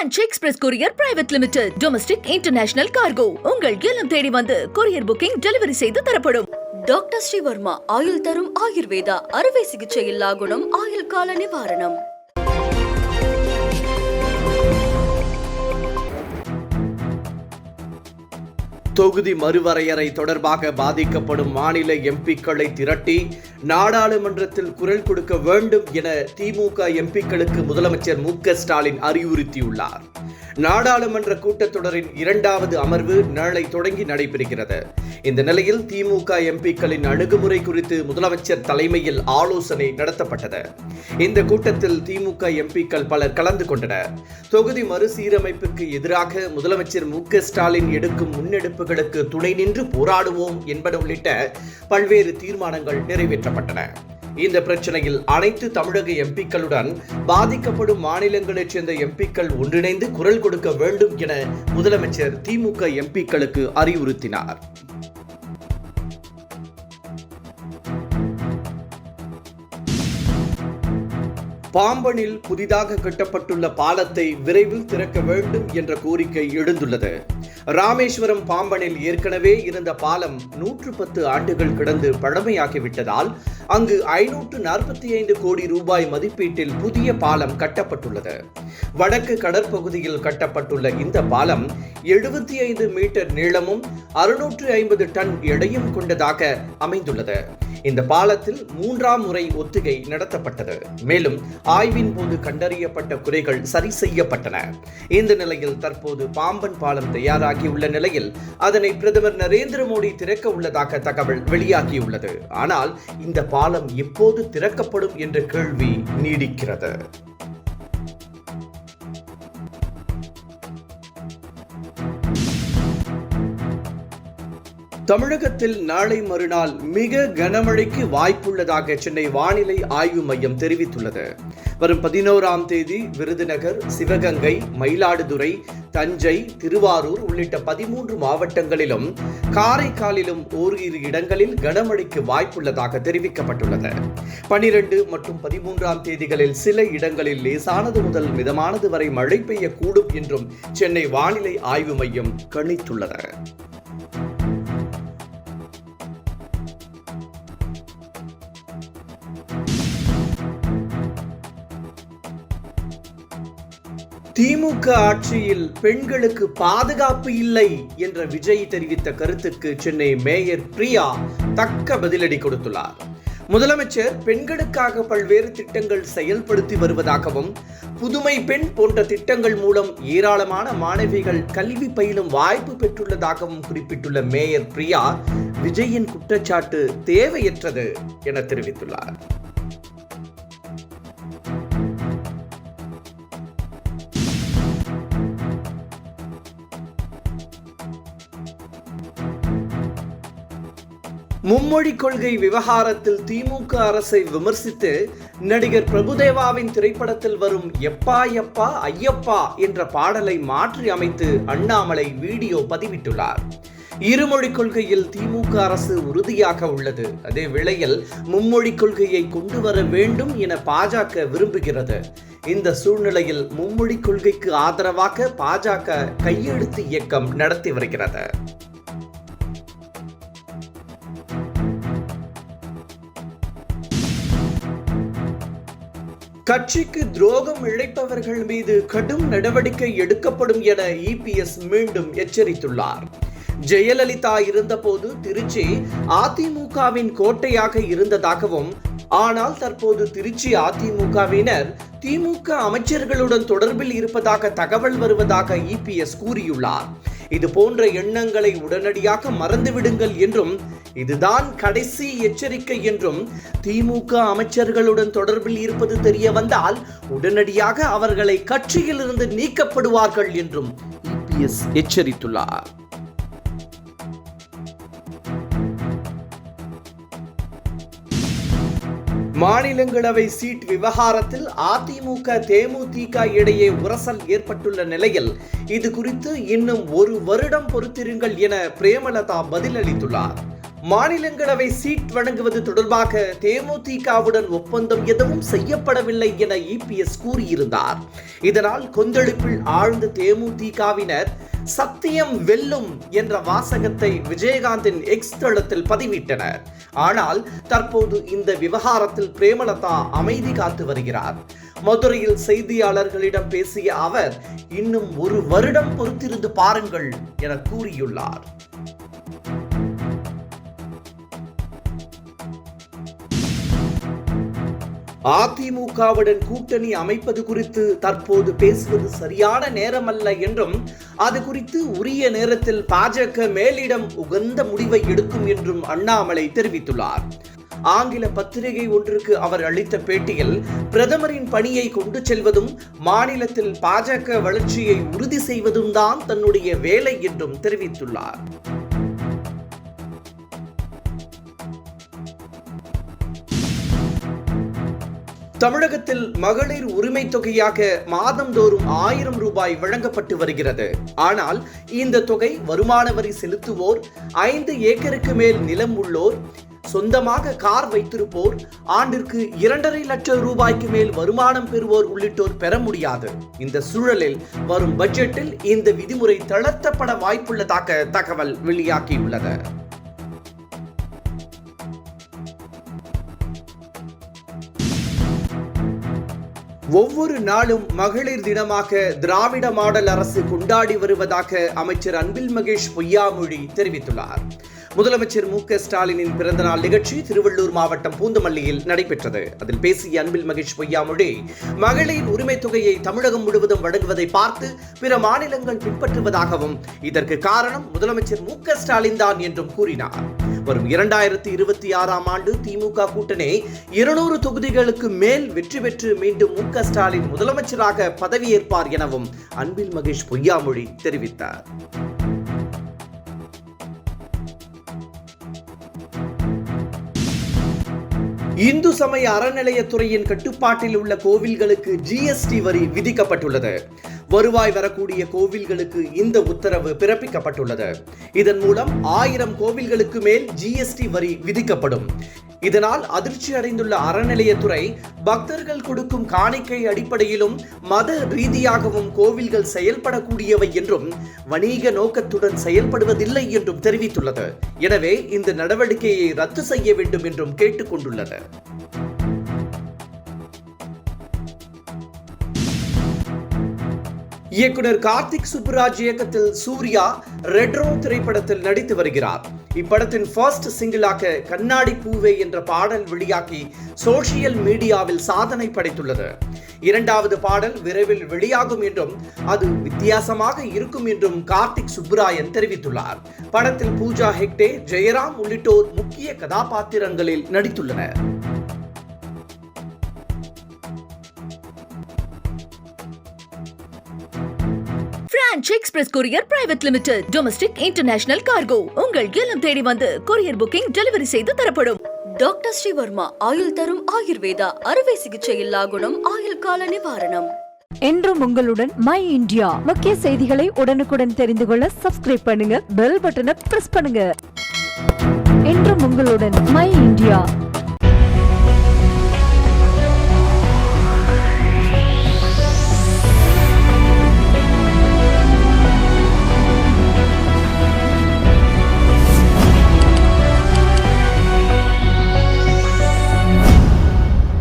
Branch Express Courier Private Limited. Domestic International Cargo. உங்கள் இல்லம் தேடி வந்து courier booking delivery செய்து தரப்படும். டாக்டர் ஸ்ரீவர்மா ஆயுள் தரும் ஆயுர்வேதா அறுவை சிகிச்சை இல்லா குணம் ஆயுள் கால நிவாரணம். தொகுதி மறுவரையறை தொடர்பாக பாதிக்கப்படும் மாநில எம்பிக்களை திரட்டி நாடாளுமன்றத்தில் குரல் கொடுக்க வேண்டும் என திமுக எம்பிக்களுக்கு முதலமைச்சர் மு.க. ஸ்டாலின் அறிவுறுத்தியுள்ளார். நாடாளுமன்ற கூட்டத்தொடரின் 2வது அமர்வு நாளை தொடங்கி நடைபெறுகிறது. இந்த நிலையில் திமுக எம்பிக்களின் அணுகுமுறை குறித்து முதலமைச்சர் தலைமையில் ஆலோசனை நடத்தப்பட்டது. இந்த கூட்டத்தில் திமுக எம்பிக்கள் பலர் கலந்து கொண்டனர். தொகுதி மறுசீரமைப்புக்கு எதிராக முதலமைச்சர் மு.க. ஸ்டாலின் எடுக்கும் முன்னெடுப்புகளுக்கு துணை நின்று போராடுவோம் என்பன உள்ளிட்ட பல்வேறு தீர்மானங்கள் நிறைவேற்றப்பட்டன. இந்த பிரச்சனையில் அனைத்து தமிழக எம்பிக்களுடன் பாதிக்கப்படும் மாநிலங்களைச் சேர்ந்த எம்பிக்கள் ஒன்றிணைந்து குரல் கொடுக்க வேண்டும் என முதலமைச்சர் திமுக எம்பிக்களுக்கு அறிவுறுத்தினார். பாம்பனில் புதிதாக கட்டப்பட்டுள்ள பாலத்தை விரைவில் திறக்க வேண்டும் என்ற கோரிக்கை எழுந்துள்ளது. ராமேஸ்வரம் பாம்பனில் ஏற்கனவே இருந்த பாலம் 110 ஆண்டுகள் கிடந்து பழமையாகிவிட்டதால் அங்கு 545 கோடி ரூபாய் மதிப்பீட்டில் புதிய பாலம் கட்டப்பட்டுள்ளது. வடக்கு கடற்பகுதியில் கட்டப்பட்டுள்ள இந்த பாலம் 75 மீட்டர் நீளமும் 650 டன் எடையும் கொண்டதாக அமைந்துள்ளது. இந்த பாலத்தில் 3ஆம் முறை ஒத்திகை நடத்தப்பட்டது. மேலும் ஆய்வின் போது கண்டறியப்பட்ட குறைகள் சரி செய்யப்பட்டன. இந்த நிலையில் தற்போது பாம்பன் பாலம் தயாராகியுள்ள நிலையில் அதனை பிரதமர் நரேந்திர மோடி திறக்க உள்ளதாக தகவல் வெளியாகியுள்ளது. ஆனால் இந்த பாலம் எப்போது திறக்கப்படும் என்ற கேள்வி நீடிக்கிறது. தமிழகத்தில் நாளை மறுநாள் மிக கனமழைக்கு வாய்ப்புள்ளதாக சென்னை வானிலை ஆய்வு மையம் தெரிவித்துள்ளது. வரும் 11ஆம் தேதி விருதுநகர், சிவகங்கை, மயிலாடுதுறை, தஞ்சை, திருவாரூர் உள்ளிட்ட 13 மாவட்டங்களிலும் காரைக்காலிலும் ஓரிரு இடங்களில் கனமழைக்கு வாய்ப்புள்ளதாக தெரிவிக்கப்பட்டுள்ளது. 12 மற்றும் 13ஆம் தேதிகளில் சில இடங்களில் லேசானது முதல் மிதமானது வரை மழை பெய்யக்கூடும் என்றும் சென்னை வானிலை ஆய்வு மையம் கணித்துள்ளது. திமுக ஆட்சியில் பெண்களுக்கு பாதுகாப்பு இல்லை என்ற விஜய் தெரிவித்த கருத்துக்கு சென்னை மேயர் பிரியா தக்க பதிலடி கொடுத்துள்ளார். முதலமைச்சர் பெண்களுக்காக பல்வேறு திட்டங்கள் செயல்படுத்தி வருவதாகவும் புதுமை பெண் போன்ற திட்டங்கள் மூலம் ஏராளமான மாணவிகள் கல்வி பயிலும் வாய்ப்பு பெற்றுள்ளதாகவும் குறிப்பிட்டுள்ள மேயர் பிரியா விஜயின் குற்றச்சாட்டு தேவையற்றது என தெரிவித்துள்ளார். மும்மொழி கொள்கை விவகாரத்தில் திமுக அரசை விமர்சித்து நடிகர் பிரபுதேவாவின் திரைப்படத்தில் வரும் எப்பா எப்பா ஐயப்பா என்ற பாடலை மாற்றி அமைத்து அண்ணாமலை வீடியோ பதிவிட்டுள்ளார். இருமொழி கொள்கையில் திமுக அரசு உறுதியாக உள்ளது. அதே வேளையில் மும்மொழி கொள்கையை கொண்டு வர வேண்டும் என பாஜக விரும்புகிறது. இந்த சூழ்நிலையில் மும்மொழி கொள்கைக்கு ஆதரவாக பாஜக கையெழுத்து இயக்கம் நடத்தி வருகிறது. கட்சிக்கு துரோகம் இழைப்பவர்கள் மீது கடும் நடவடிக்கை எடுக்கப்படும் என இபிஎஸ் மீண்டும் எச்சரித்துள்ளார். ஜெயலலிதா இருந்தபோது திருச்சி அதிமுகவின் கோட்டையாக இருந்ததாகவும், ஆனால் தற்போது திருச்சி அதிமுகவினர் திமுக அமைச்சர்களுடன் தொடர்பில் இருப்பதாக தகவல் வருவதாக இபிஎஸ் கூறியுள்ளார். இது போன்ற எண்ணங்களை உடனடியாக மறந்துவிடுங்கள் என்றும், இதுதான் கடைசி எச்சரிக்கை என்றும், திமுக அமைச்சர்களுடன் தொடர்பில் இருப்பது தெரிய வந்தால் உடனடியாக அவர்களை கட்சியிலிருந்து நீக்கப்படுவார்கள் என்றும் இபிஎஸ் எச்சரித்துள்ளார். மாநிலங்களவை சீட் விவகாரத்தில் அதிமுக தேமுதிக இடையே உரசல் ஏற்பட்டுள்ள நிலையில் இது குறித்து இன்னும் 1 வருடம் பொறுத்திருங்கள் என பிரேமலதா பதிலளித்துள்ளார். மாநிலங்களவை சீட் வழங்குவது தொடர்பாக தேமுதிகவுடன் ஒப்பந்தம் எதுவும் செய்யப்படவில்லை என இபிஎஸ் கூறியிருந்தார். இதனால் கொந்தளிப்பில் ஆழ்ந்த தேமுதிகவினர் சத்தியம் வெல்லும் என்ற வாசகத்தை விஜயகாந்தின் எக்ஸ் தளத்தில் பதிவிட்டனர். ஆனால் தற்போது இந்த விவகாரத்தில் பிரேமலதா அமைதி காத்து வருகிறார். மதுரையில் செய்தியாளர்களிடம் பேசிய அவர் இன்னும் 1 வருடம் பொறுத்திருந்து பாருங்கள் என கூறியுள்ளார். அதிமுகவுடன் கூட்டணி அமைப்பது குறித்து தற்போது பேசுவது சரியான நேரமல்ல என்றும் அது குறித்து உரிய நேரத்தில் பாஜக மேலிடம் உகந்த முடிவை எடுக்கும் என்றும் அண்ணாமலை தெரிவித்துள்ளார். ஆங்கில பத்திரிகை ஒன்றுக்கு அவர் அளித்த பேட்டியில் பிரதமரின் பணியை கொண்டு செல்வதும் மாநிலத்தில் பாஜக வளர்ச்சியை உறுதி செய்வதும் தான் தன்னுடைய வேலை என்றும் தெரிவித்துள்ளார். தமிழகத்தில் மகளிர் உரிமை தொகையாக மாதந்தோறும் 1000 ரூபாய் வழங்கப்பட்டு வருகிறது. ஆனால் இந்த தொகை வருமான வரி செலுத்துவோர், 5 ஏக்கருக்கு மேல் நிலம் உள்ளோர், சொந்தமாக கார் வைத்திருப்போர், ஆண்டிற்கு 2.5 லட்சம் ரூபாய்க்கு மேல் வருமானம் பெறுவோர் உள்ளிட்டோர் பெற முடியாது. இந்த சூழலில் வரும் பட்ஜெட்டில் இந்த விதிமுறை தளர்த்தப்பட வாய்ப்புள்ளதாக தகவல் வெளியாகியுள்ளது. ஒவ்வொரு நாளும் மகளிர் தினமாக திராவிட மாடல் அரசு கொண்டாடி வருவதாக அமைச்சர் அன்பில் மகேஷ் பொய்யாமொழி தெரிவித்துள்ளார். முதலமைச்சர் மு.க.ஸ்டாலினின் பிறந்தநாள் நிகழ்ச்சி திருவள்ளூர் மாவட்டம் பூந்தமல்லியில் நடைபெற்றது. அதில் பேசிய அன்பில் மகேஷ் பொய்யாமொழி மகளிர் உரிமை தொகையை தமிழகம் முழுவதும் வழங்குவதை பார்த்து பிற மாநிலங்கள் பின்பற்றுவதாகவும் இதற்கு காரணம் முதலமைச்சர் மு.க.ஸ்டாலின் தான் என்றும் கூறினார். வரும் 2026ஆம் ஆண்டு திமுக கூட்டணி 200 தொகுதிகளுக்கு மேல் வெற்றி பெற்று மீண்டும் மு.க.ஸ்டாலின் முதலமைச்சராக பதவியேற்பார் எனவும் அன்பில் மகேஷ் பொய்யாமொழி தெரிவித்தார். இந்து சமய அறநிலையத்துறையின் கட்டுப்பாட்டில் உள்ள கோவில்களுக்கு ஜிஎஸ்டி வரி விதிக்கப்பட்டுள்ளது. வருவாய் வரக்கூடிய கோவில்களுக்கு இந்த உத்தரவு பிறப்பிக்கப்பட்டுள்ளது. இதன் மூலம் 1000 கோவில்களுக்கு மேல் ஜிஎஸ்டி வரி விதிக்கப்படும். இதனால் அதிர்ச்சி அடைந்துள்ள அறநிலையத்துறை பக்தர்கள் கொடுக்கும் காணிக்கை அடிப்படையிலும் மத ரீதியாகவும் கோவில்கள் செயல்படக்கூடியவை என்றும் வணிக நோக்கத்துடன் செயல்படுவதில்லை என்றும் தெரிவித்துள்ளது. எனவே இந்த நடவடிக்கையை ரத்து செய்ய வேண்டும் என்றும் கேட்டுக்கொண்டுள்ளது. இயக்குனர் கார்த்திக் சுப்புராஜ் இயக்கத்தில் சூர்யா ரெட்ரோ திரைப்படத்தில் நடித்து வருகிறார். இப்படத்தின் ஃபர்ஸ்ட் சிங்கிளாக கண்ணாடி பூவே என்ற பாடல் வெளியாகி சோசியல் மீடியாவில் சாதனை படைத்துள்ளது. 2வது பாடல் விரைவில் வெளியாகும் என்றும் அது வித்தியாசமாக இருக்கும் என்றும் கார்த்திக் சுப்புராயன் தெரிவித்துள்ளார். படத்தில் பூஜா ஹெக்டே, ஜெயராம் உள்ளிட்டோர் முக்கிய கதாபாத்திரங்களில் நடித்துள்ளனர். Branch express courier private limited domestic international cargo உங்கள் இல்லம் தேடி வந்து கொரியர் புக்கிங் டெலிவரி செய்து தரப்படும். டாக்டர் ஸ்ரீவர்மா ஆயுள் தரும் ஆயுர்வேதா அறுவை சிகிச்சை இல்லா குணம், ஆயுள் கால நிவாரணம். என்றும் உங்களுடன் மை இந்தியா. முக்கிய செய்திகளை உடனுக்குடன் தெரிந்து கொள்ள சப்ஸ்கிரைப் பண்ணுங்க, பெல் பட்டனை பிரஸ் பண்ணுங்க. என்றும் உங்களுடன் மை இந்தியா.